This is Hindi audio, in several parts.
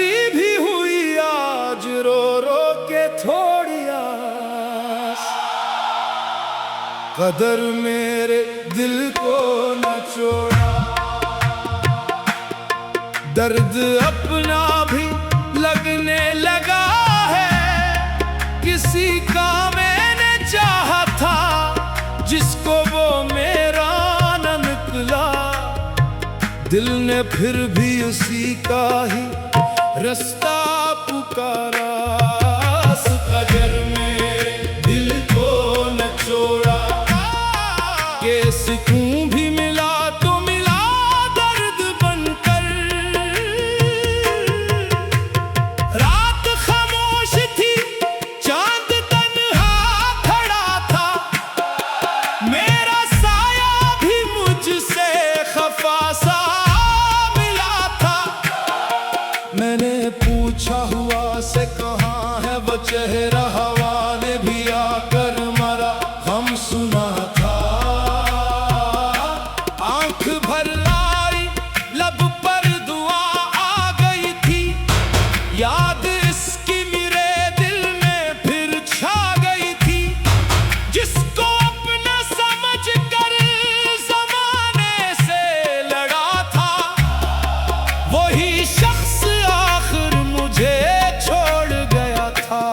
हंसी भी हुई आज रो रो के थोड़ी आस। कदर मेरे दिल को न छोड़ा, दर्द अपना भी लगने लगा है। किसी का मैंने चाहा था जिसको वो मेरा न निकला। दिल ने फिर भी उसी का ही रास्ता पुकारा। कदर मेरे दिल को न छोड़ा, के सुकून भी मिला तो मिला दर्द बनकर। रात खामोश थी, चांद तन्हा खड़ा था। मेरा साया भी मुझसे खफा सा मिला था। मैंने पूछा हुआ से कहाँ है वो चेहरा, हवा ने भी आकर मरा हम सुना था। आंख भर आई लब पर दुआ आ गई थी, याद इसकी मेरे दिल में फिर छा गई थी। जिसको अपना समझ कर जमाने से लड़ा था, वही शख्स आखिर मुझे छोड़ गया था।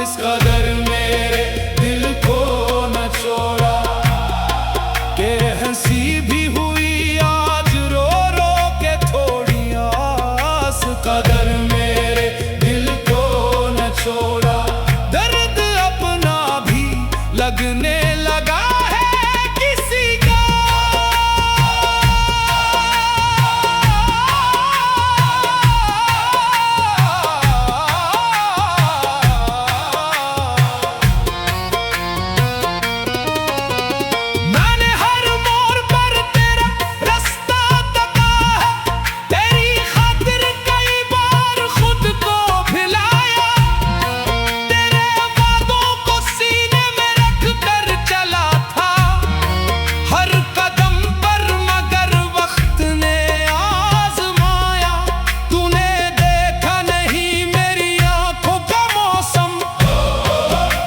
इस कदर मेरे दिल को न छोड़ा, के हंसी भी हुई आज रो रो के थोड़ी आस। कदर मेरे दिल को न छोड़ा, दर्द अपना भी लगने लगा है किसी का। मैंने हर मोड़ पर तेरा रास्ता तका है, तेरी खातिर कई बार खुद को भुलाया। तेरे वादों को सीने में रख कर चला था हर कदम पर, मगर वक्त ने आजमाया। तूने देखा नहीं मेरी आंखों का मौसम,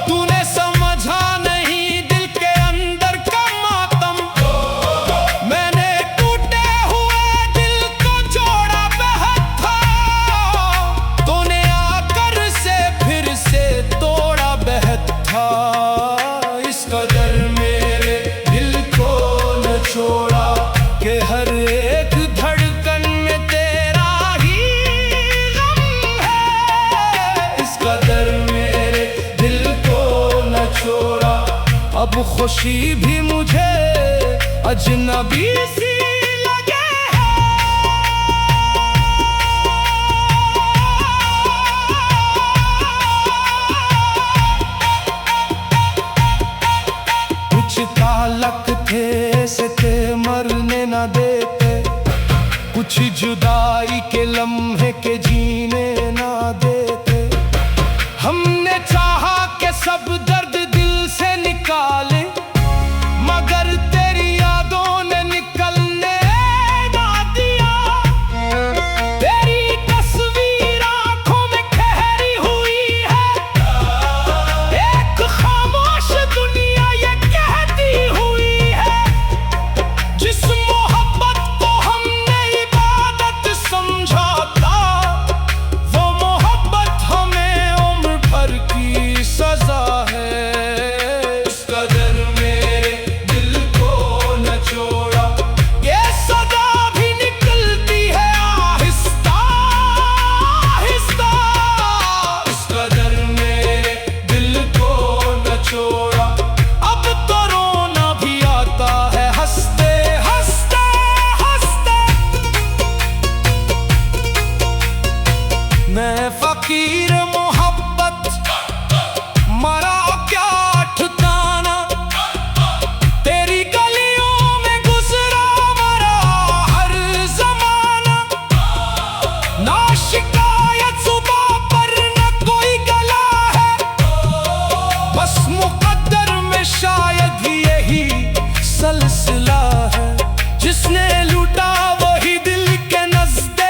तूने समझा नहीं दिल के अंदर का मातम। मैंने टूटे हुए दिल को जोड़ा बेहद था, तूने आकर से फिर से तोड़ा बेहद था। इस कदर मेरे दिल को न छोड़ा, कि हर एक धड़कन में तेरा ही गम है। इस कदर मेरे दिल को न छोड़ा, अब खुशी भी मुझे अजनबी सी लगे है। कुछ तालक थे ऐसे थे मरने न देते, कुछ जुदाई के लम्हे के जीने न देते। हमने चाहा कि सब दर्द दिल से निकाले, मगर तेरी यादों ने निकलने ना दिया। तेरी तस्वीर आंखों में ठहरी हुई है, एक खामोश दुनिया ये कहती हुई है। जिस मोहब्बत को हमने इबादत समझा था, वो मोहब्बत हमें उम्र भर की सजा है। इस कदर मेरे दिल को न छोड़ा, ये सदा भी निकलती है आहिस्ता आहिस्ता। इस कदर मेरे दिल को न छोड़ा, अब तो रोना भी आता है हंसते हंसते हंसते। मैं फकीर मोहब्बत मरा क्या ठिकाना, तेरी गलियों में गुजरा मरा हर जमाना। ना शिकायत जुबां पर न कोई गला है, बस मुकद्दर में शायद यही सल्सिला है। जिसने लूटा वही दिल के नज़्दे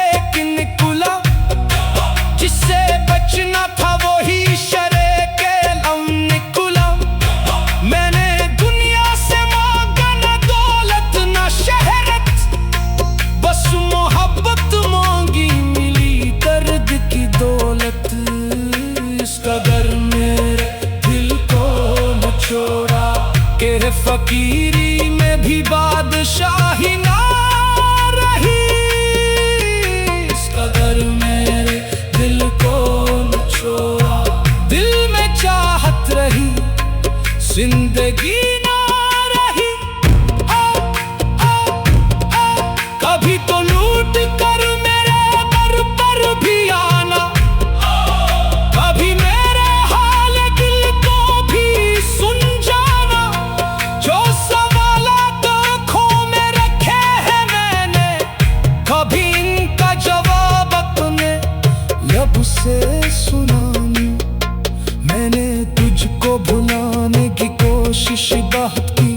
फकीरी में भी बादशाही ना रही। इस कदर मेरे दिल को न छोड़ा, दिल में चाहत रही, जिंदगी ना रही। कभी तो लूट कर मेरे दर पर भी आना, कभी मेरे हाल दिल को भी सुन जाना। जो सवालात आँखों में रखे हैं मैंने, कभी इनका जवाब अपने लब से सुनानी। मैंने तुझको भुलाने की कोशिश बहुत की,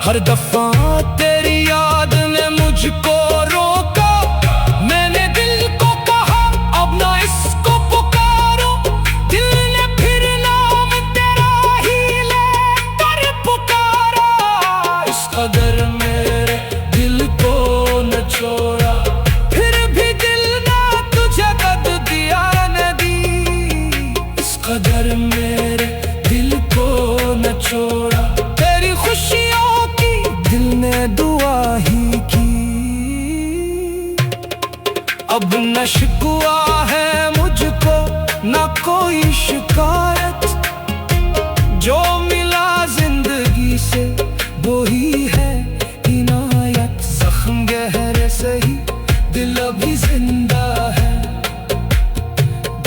हर दफा तेरी याद ने मुझको रोका। मैंने दिल को कहा अब ना इसको पुकारो, दिल ने फिर नाम तेरा ही लेकर पुकारा। इस कदर मेरे दिल को न छोड़ा, फिर भी दिल ना तुझे कद दिया न दी। इस कदर मेरे दिल को न छोड़ा, तेरी खुशियों की दिल ने दुआ ही की। अब न शिकवा है मुझको न कोई शिकायत, जो मिला जिंदगी से वो ही है इनायत। जख्म गहरे सही दिल अभी जिंदा है,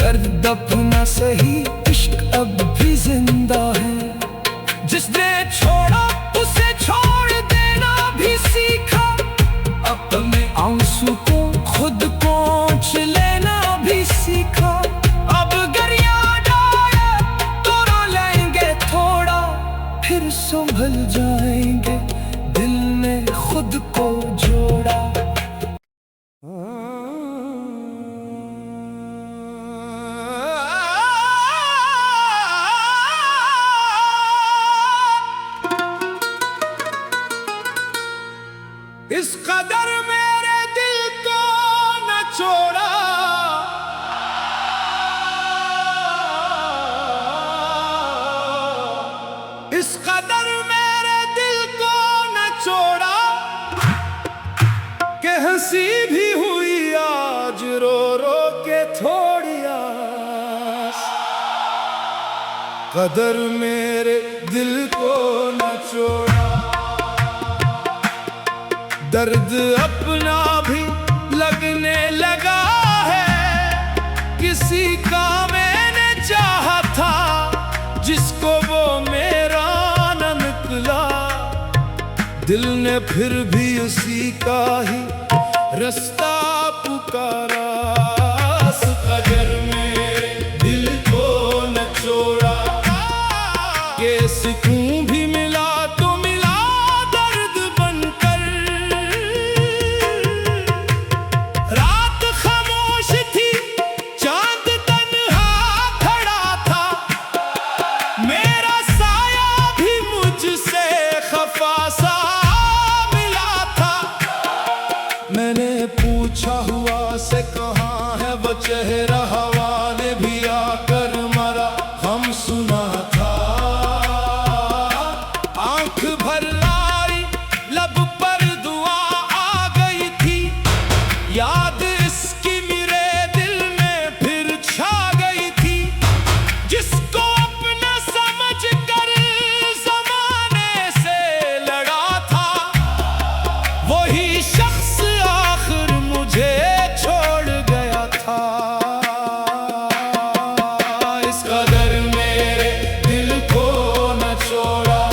दर्द अपना सही इश्क अब भी जिंदा है। जिसने छोड़ा उसे छोड़ देना भी सीखा, अपने आंसू को खुद पोंछ लेना भी सीखा। अब अगर याद आए तो रो लेंगे थोड़ा, फिर संभल जाएंगे, दिल ने खुद को जोड़ा। इस कदर मेरे दिल को न छोड़ा, इस कदर मेरे दिल को न छोड़ा, कि हंसी भी हुई आज रो रो के थोड़ी आस। कदर मेरे दिल को न छोड़ा, दर्द अपना भी लगने लगा है। किसी का मैंने चाहा था, जिसको वो मेरा न निकला। दिल ने फिर भी उसी का ही रास्ता पुकारा। इस कदर मेरे दिल को न छोड़ा, के सुकून भी मिला तो मिला दर्द बनकर। रात खामोश थी, चांद तन्हा खड़ा था, मेरा साया भी मुझसे खफा सा मिला था। मैंने पूछा हुआ से कहाँ है वो चेहरा, हवा ने भी आकर मरा हम सुना था। आंख भर आई लब पर दुआ आ गई थी, याद इसकी मेरे दिल में फिर छा गई थी। जिसको अपना समझ कर जमाने से लड़ा था, वही शख्स आखिर मुझे छोड़ गया था। इस कदर मेरे दिल को न छोड़ा,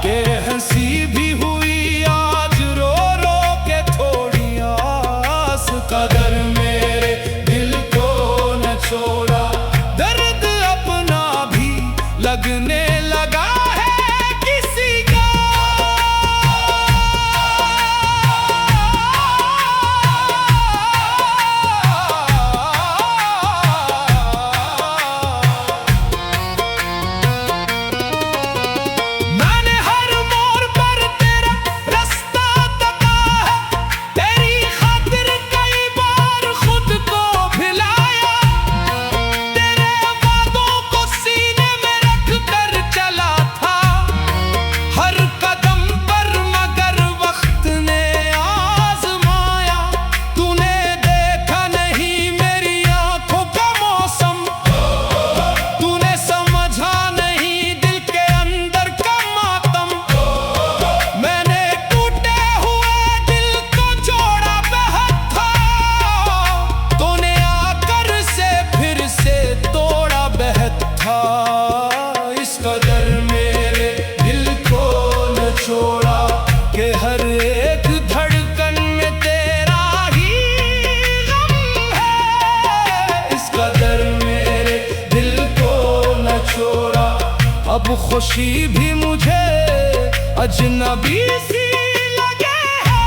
के हंसी भी हुई आज रो रो के थोड़ी आस। खुशी भी मुझे अजनबी सी लगे है।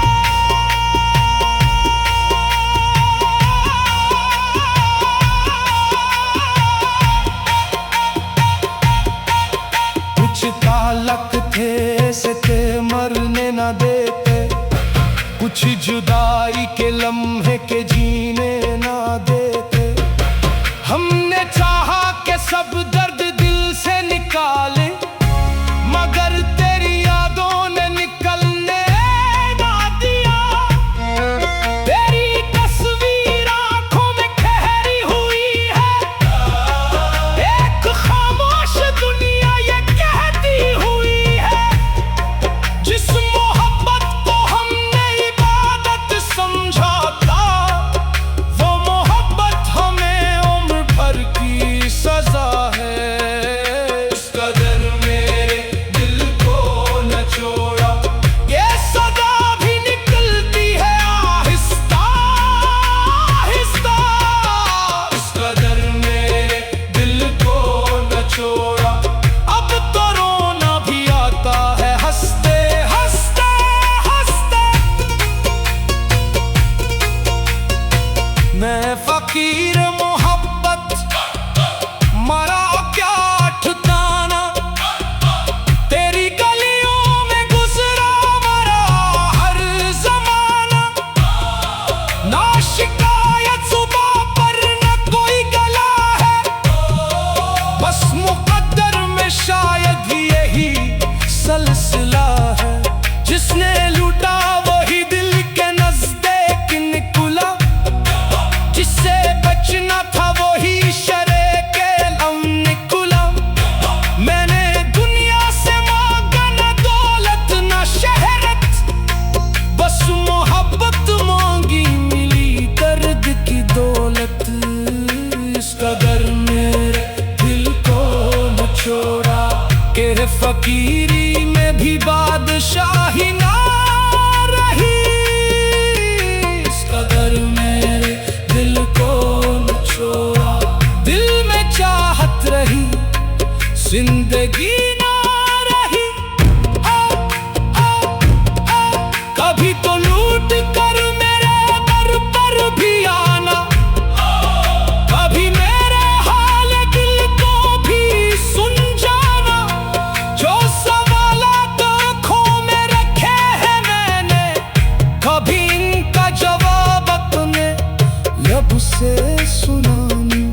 कुछ तालक थे से थे मरने न देते, कुछ जुदाई के लम्हे के जीने ना देते। हमने चाहा कि सब दर्द दिल से निकाले, मगर तेरी यादों ने निकलने ना दिया। तेरी तस्वीर आंखों में ठहरी हुई है, एक खामोश दुनिया ये कहती हुई है। जिस मोहब्बत को हमने इबादत समझा था, वो मोहब्बत हमें उम्र भर की सजा है। इस कदर मेरे दिल को न छोड़ा, ये सदा भी निकलती है आहिस्ता आहिस्ता। इस कदर मेरे दिल को न छोड़ा, अब तो रोना भी आता है हंसते हंसते हंसते। मैं फकीर मोहब्बत मरा क्या ठिकाना, तेरी गलियों में गुजरा मरा हर जमाना। ना शिकायत सुबह पर न कोई गला है, बस मुकद्दर में शायद यही सिलसिला है। जिसने लूटा वही दिल के नजदीक निकला, जिससे बचना था वही शरे के लम निकला। मैंने दुनिया से मांगा न दौलत न शहरत, बस मोहब्बत मांगी मिली दर्द की दौलत। इस कदर मेरे दिल को न छोड़ा, कि फकीरी में भी बादशाही ना रही। इस कदर मेरे दिल को न छोड़ा, दिल में चाहत रही, जिंदगी ना रही। कभी तो लूट कर मेरे दर पर भी आना, कभी मेरे हाल दिल को भी सुन जाना। जो सवालात आँखों में रखे हैं मैंने, कभी इनका जवाब अपने लब से सुनानी।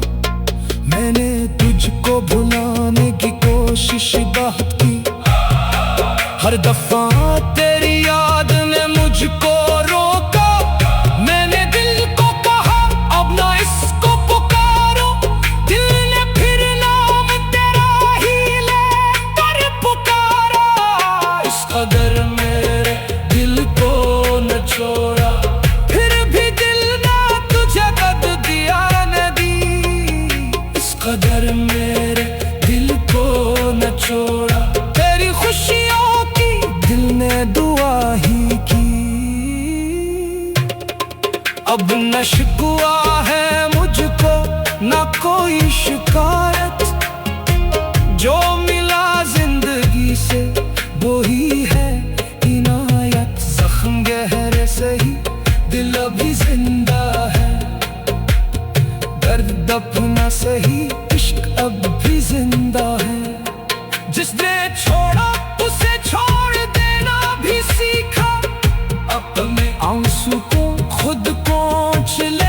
मैंने तुझको भुलाने की कोशिश बहुत की, हर दफा तेरी याद ने मुझको रोका। मैंने दिल को कहा अब ना इसको पुकारो, दिल ने फिर नाम तेरा ही लेकर पुकारा। इस कदर मेरे दिल को न छोड़ा, फिर भी दिल ना तुझे कद दिया न दी। इस कदर मेरे दिल को न छोड़ा, तेरी खुशियों की दिल ने दुआ ही की। अब न शिकवा है मुझको न कोई शिकायत, जो मिला जिंदगी से वो ही है इनायत। जख्म गहरे सही दिल अभी जिंदा है, दर्द दफना सही इश्क अब भी जिंदा है। जिसने छोड़ा उसे छोड़ देना भी सीखा, अपने आंसू को खुद पोंछ ले।